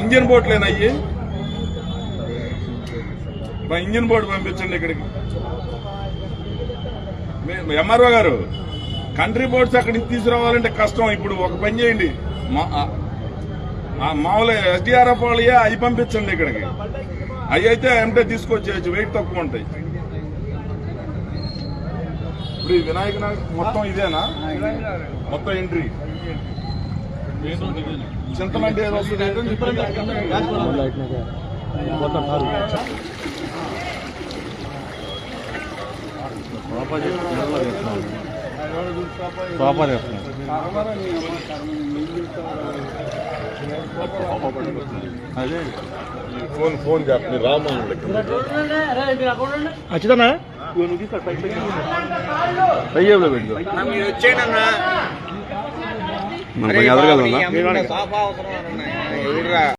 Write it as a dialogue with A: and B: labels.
A: Engine బోట్లేనా అయ్యి? Engine board పంపించండి ఇక్కడికి. ఎంఆర్ఓ గారు, కంట్రీ బోర్డ్స్ అక్కడి నుంచి తీసుకురావాలంటే కష్టం. ఇప్పుడు ఒక పని చేయండి, మామూలు ఎస్డిఆర్ఎఫ్ వాళ్ళు అవి పంపించండి ఇక్కడికి. అవి అయితే అంటే తీసుకొచ్చేయచ్చు, వెయిట్ తక్కువ ఉంటాయి. ఇప్పుడు ఈ వినాయక మొత్తం ఇదేనా? మొత్తం ఎంట్రీ చింతలంటే ఏదో అదే ఫోన్ చేస్తుంది రామా
B: అచ్చుతానా
A: అయ్యేలో పెట్టు
B: వచ్చేయండి అన్న.